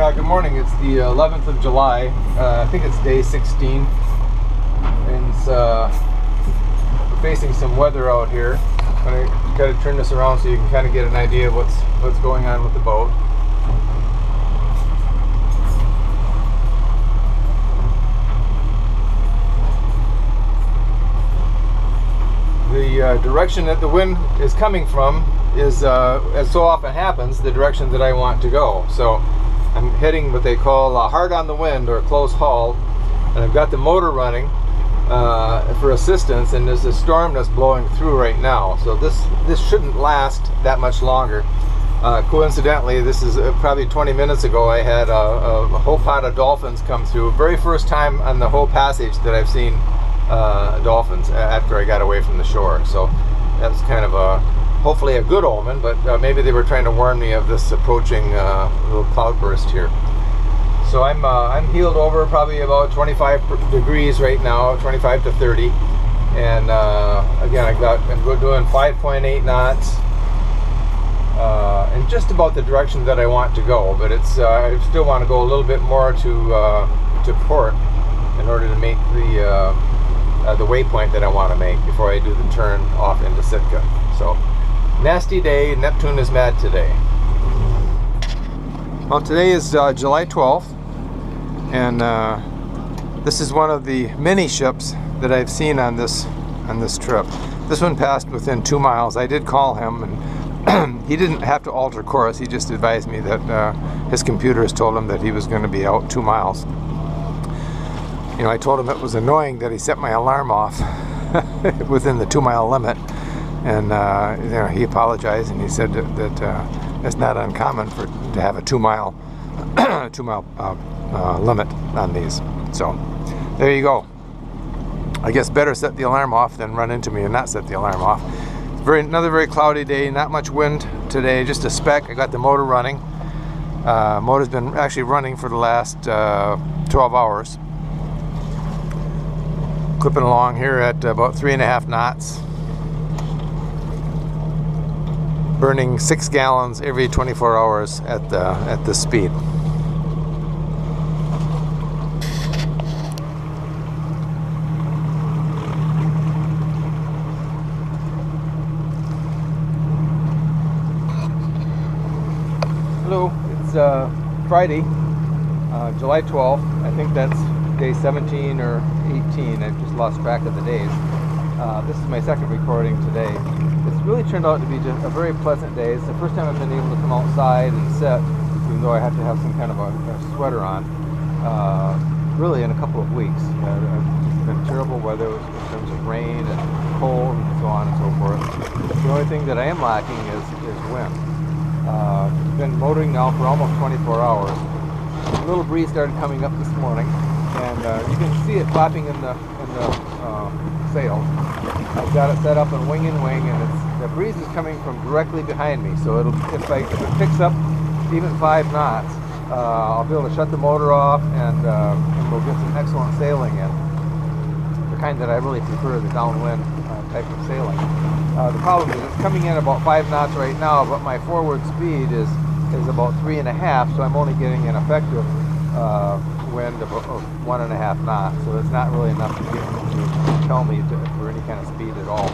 Good morning. It's the 11th of July. I think it's day 16. And it's, we're facing some weather out here. I'm going to kind of turn this around so you can kind of get an idea of what's going on with the boat. The direction that the wind is coming from is, as so often happens, the direction that I want to go. So I'm heading what they call hard on the wind, or close haul, and I've got the motor running for assistance, and there's a storm that's blowing through right now. So this shouldn't last that much longer. Coincidentally, this is probably 20 minutes ago, I had a whole pot of dolphins come through. Very first time on the whole passage that I've seen dolphins after I got away from the shore. So that's kind of hopefully a good omen, but maybe they were trying to warn me of this approaching little cloud burst here. So I'm heeled over probably about 25 degrees right now, 25 to 30, and again I'm doing 5.8 knots, and just about the direction that I want to go. But it's I still want to go a little bit more to port in order to make the waypoint that I want to make before I do the turn off into Sitka. So nasty day. Neptune is mad today. Well, today is July 12th, and this is one of the many ships that I've seen on this trip. This one passed within 2 miles. I did call him, and he didn't have to alter course. He just advised me that his computer has told him that he was going to be out 2 miles. You know, I told him it was annoying that he set my alarm off within the 2 mile limit, and you know, he apologized, and he said that it's not uncommon to have a 2 mile limit on these. So there you go. I guess better set the alarm off than run into me and not set the alarm off. Another very cloudy day. Not much wind today, just a speck. I got the motor running. Motor's been actually running for the last 12 hours. Clipping along here at about 3.5 knots. Burning 6 gallons every 24 hours at this speed. Hello, it's Friday, July 12th. I think that's day 17 or 18. I've just lost track of the days. This is my second recording today. It's really turned out to be just a very pleasant day. It's the first time I've been able to come outside and sit, even though I have to have some kind of a sweater on, really in a couple of weeks. It's been terrible weather in terms of rain and cold and so on and so forth. The only thing that I am lacking is wind. It's been motoring now for almost 24 hours. A little breeze started coming up this morning, and you can see it flapping in the sails. I've got it set up in wing and wing, and the breeze is coming from directly behind me. So if it picks up even 5 knots, I'll be able to shut the motor off, and we'll get some excellent sailing in. The kind that I really prefer, the downwind type of sailing. The problem is it's coming in about 5 knots right now, but my forward speed is about 3.5, so I'm only getting an effective wind of 1.5 knots. So it's not really enough to tell me for any kind of speed at all.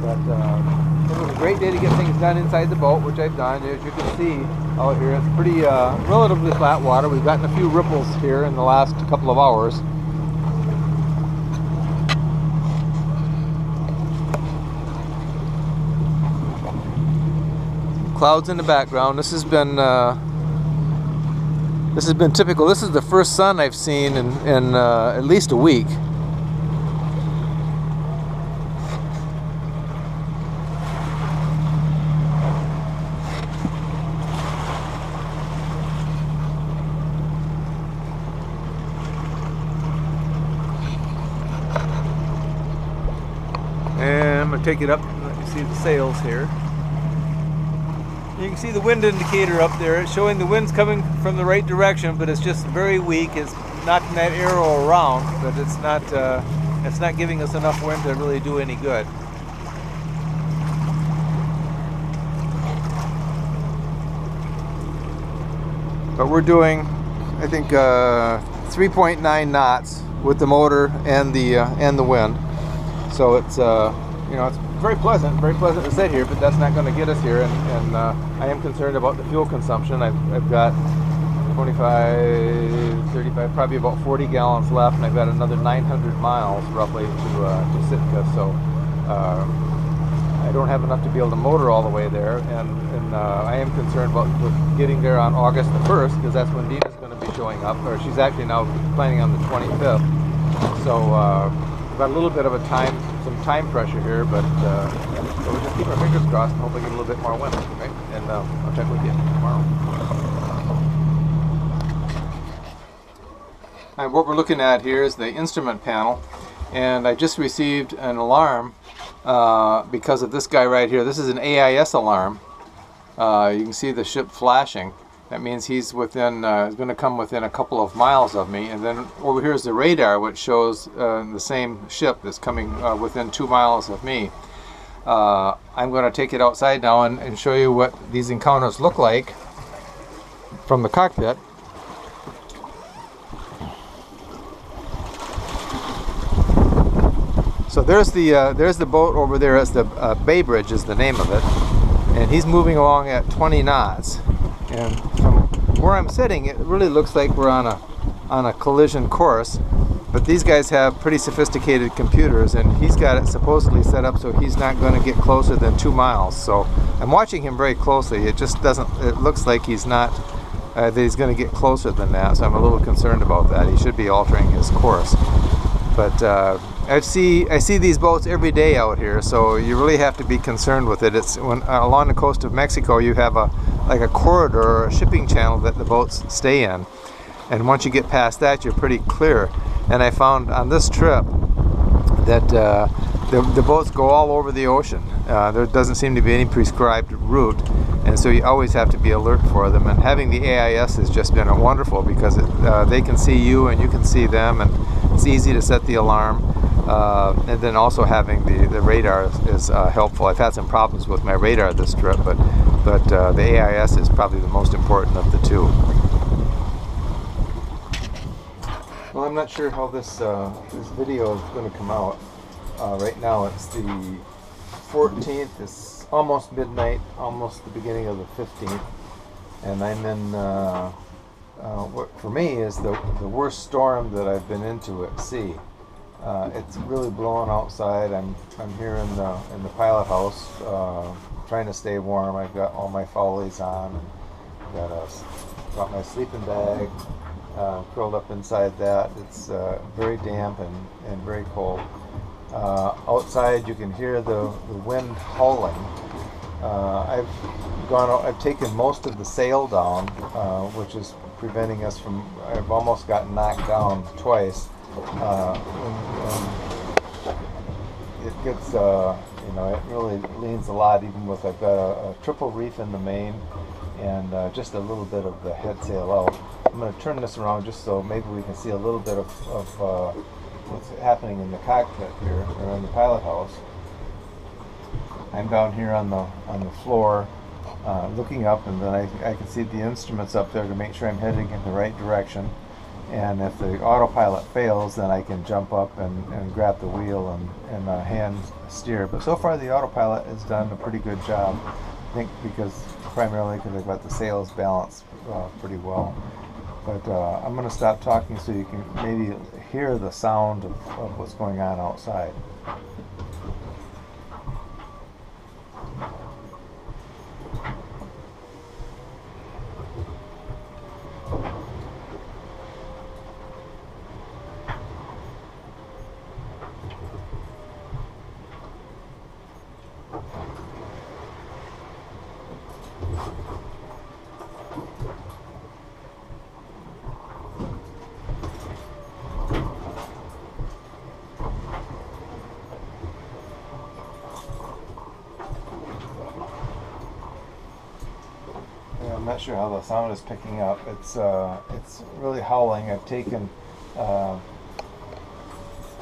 But it was a great day to get things done inside the boat, which I've done. As you can see out here, it's pretty relatively flat water. We've gotten a few ripples here in the last couple of hours. Clouds in the background. This has been typical. This is the first sun I've seen in at least a week. And I'm going to take it up and let you see the sails here. You can see the wind indicator up there. It's showing the wind's coming from the right direction, but it's just very weak. It's knocking that arrow around, but it's not giving us enough wind to really do any good. but we're doing, I think, 3.9 knots with the motor and the wind. So it's you know, it's very pleasant to sit here, but that's not going to get us here. And I am concerned about the fuel consumption. I've got 25, 35, probably about 40 gallons left, and I've got another 900 miles roughly to Sitka. So I don't have enough to be able to motor all the way there, and I am concerned about getting there on August the 1st, because that's when Dina's going to be showing up, or she's actually now planning on the 25th. So we've got a little bit of some time pressure here, but so we'll just keep our fingers crossed and hopefully get a little bit more wind, right? And I'll check with you tomorrow. And what we're looking at here is the instrument panel, and I just received an alarm because of this guy right here. This is an AIS alarm. You can see the ship flashing. That means he's within, he's going to come within a couple of miles of me. And then over here is the radar, which shows the same ship that's coming within 2 miles of me. I'm going to take it outside now and show you what these encounters look like from the cockpit. So there's the boat over there. As the Bay Bridge is the name of it, and he's moving along at 20 knots. And from where I'm sitting, it really looks like we're on a collision course. But these guys have pretty sophisticated computers, and he's got it supposedly set up so he's not going to get closer than 2 miles. So I'm watching him very closely. It just doesn't. It looks like he's not. That he's going to get closer than that. So I'm a little concerned about that. He should be altering his course. But I see these boats every day out here, so you really have to be concerned with it. It's when along the coast of Mexico, you have like a corridor or a shipping channel that the boats stay in, and once you get past that, you're pretty clear. And I found on this trip that the boats go all over the ocean. There doesn't seem to be any prescribed route, and so you always have to be alert for them. And having the AIS has just been wonderful, because they can see you and you can see them, and it's easy to set the alarm. And then also having the radar is helpful. I've had some problems with my radar this trip, but the AIS is probably the most important of the two. Well, I'm not sure how this video is going to come out. Right now it's the 14th. It's almost midnight, almost the beginning of the 15th, and I'm in what for me is the worst storm that I've been into at sea. It's really blowing outside. I'm here in the pilot house, trying to stay warm. I've got all my follies on, and got my sleeping bag curled up inside that. It's very damp and very cold. Outside, you can hear the wind howling. I've taken most of the sail down, which is preventing us from. I've almost gotten knocked down twice. It gets, you know, it really leans a lot, even with, I've got a triple reef in the main and just a little bit of the head sail out. I'm going to turn this around just so maybe we can see a little bit of what's happening in the cockpit here, or in the pilot house. I'm down here on the floor looking up, and then I can see the instruments up there to make sure I'm heading in the right direction. And if the autopilot fails, then I can jump up and grab the wheel and hand steer. But so far the autopilot has done a pretty good job. I think primarily because I've got the sails balanced pretty well. But I'm going to stop talking so you can maybe hear the sound of what's going on outside. I'm not sure how the sound is picking up. It's really howling. I've taken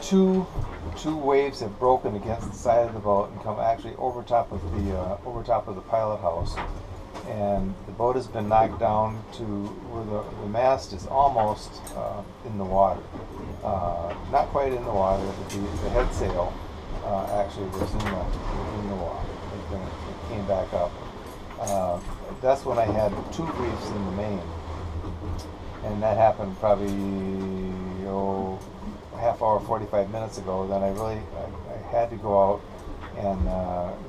two waves have broken against the side of the boat and come actually over top of the pilot house. and the boat has been knocked down to where the mast is almost in the water. Not quite in the water, but the head sail actually was in the water. It came back up. That's when I had 2 reefs in the main, and that happened probably half hour, 45 minutes ago. Then I had to go out and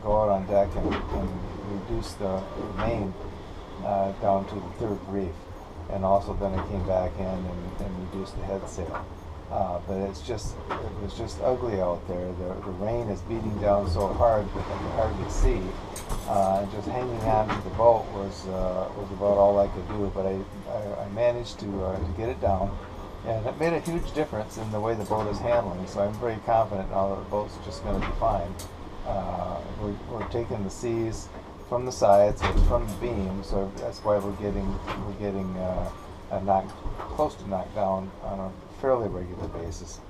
go out on deck and reduce the main down to the 3rd reef, and also then I came back in and reduced the head sail. But it was just ugly out there. The rain is beating down so hard that I could hardly see. And just hanging on to the boat was about all I could do. But I managed to get it down, and it made a huge difference in the way the boat is handling. So I'm very confident now that the boat's just going to be fine. We're taking the seas from the sides, so it's from the beam. So that's why we're getting close to knocked down on a fairly regular basis.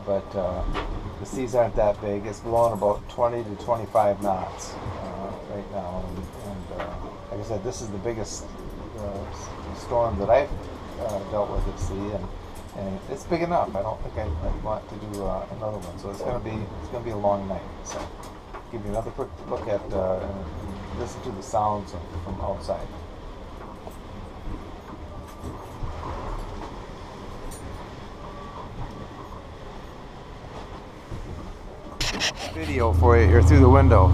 But the seas aren't that big. It's blowing about 20 to 25 knots right now, and like I said, this is the biggest storm that I've dealt with at sea, and it's big enough. I don't think I want to do another one. So it's going to be a long night. So give you another quick look at and listen to the sounds from outside. Video for you here through the window.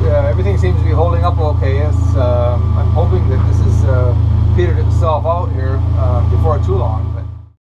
Everything seems to be holding up okay. I'm hoping that this has petered itself out here before too long.